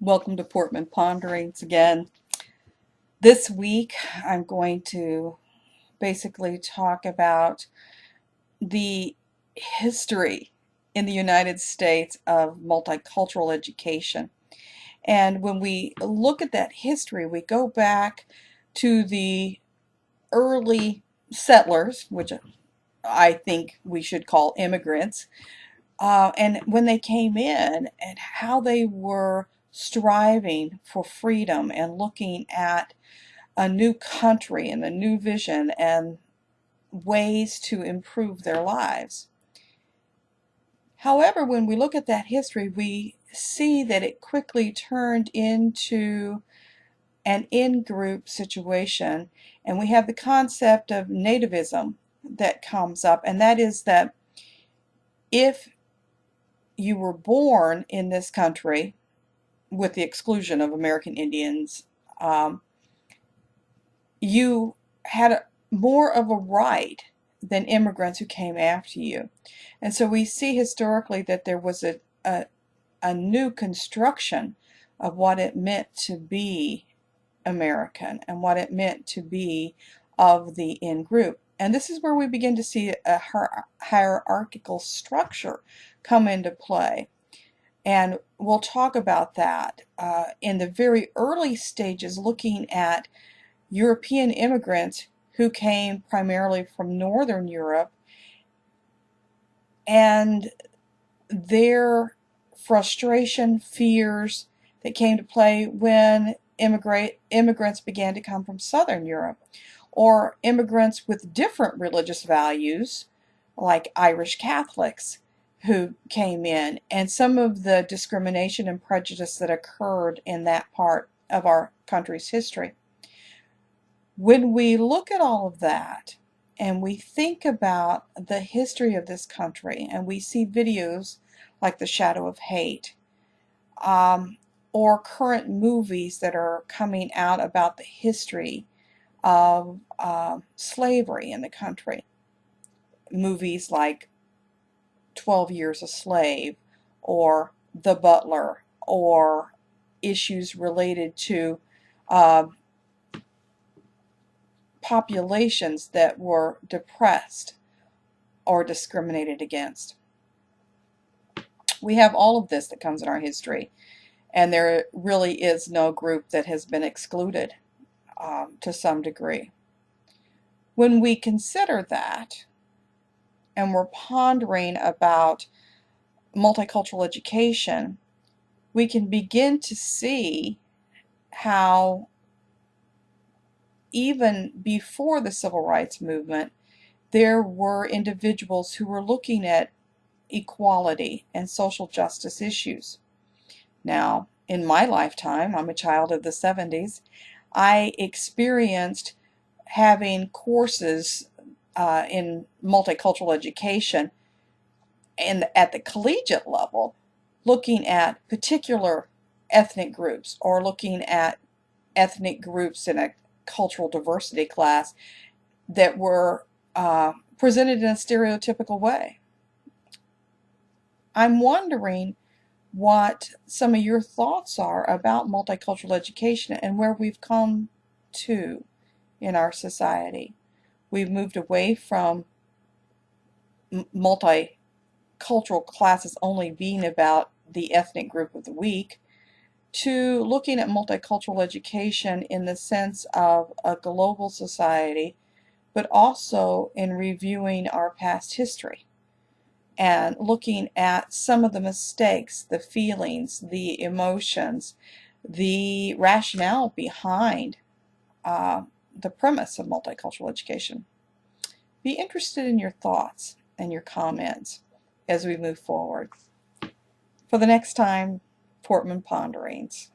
Welcome to Portman Ponderings again. This week I'm going to basically talk about the history in the United States of multicultural education. And when we look at that history, we go back to the early settlers, which I think we should call immigrants, and when they came in and how they were striving for freedom and looking at a new country and a new vision and ways to improve their lives. However, when we look at that history, we see that it quickly turned into an in-group situation, and we have the concept of nativism that comes up, and that is that if you were born in this country, with the exclusion of American Indians, you had more of a right than immigrants who came after you. And so we see historically that there was a new construction of what it meant to be American and what it meant to be of the in-group. And this is where we begin to see a hierarchical structure come into play. And we'll talk about that in the very early stages, looking at European immigrants who came primarily from Northern Europe and their frustration, fears that came to play when immigrants began to come from Southern Europe, or immigrants with different religious values like Irish Catholics who came in, and some of the discrimination and prejudice that occurred in that part of our country's history. When we look at all of that and we think about the history of this country and we see videos like The Shadow of Hate, or current movies that are coming out about the history of slavery in the country, movies like 12 Years a Slave or The Butler, or issues related to populations that were depressed or discriminated against. We have all of this that comes in our history, and there really is no group that has been excluded to some degree. When we consider that, and we're pondering about multicultural education, we can begin to see how even before the civil rights movement, there were individuals who were looking at equality and social justice issues. Now, in my lifetime, I'm a child of the 70s, I experienced having courses in multicultural education and at the collegiate level, looking at particular ethnic groups or looking at ethnic groups in a cultural diversity class that were presented in a stereotypical way. I'm wondering what some of your thoughts are about multicultural education and where we've come to in our society. We've moved away from multicultural classes only being about the ethnic group of the week to looking at multicultural education in the sense of a global society, but also in reviewing our past history and looking at some of the mistakes, the feelings, the emotions, the rationale behind the premise of multicultural education. Be interested in your thoughts and your comments as we move forward. For the next time, Portman Ponderings.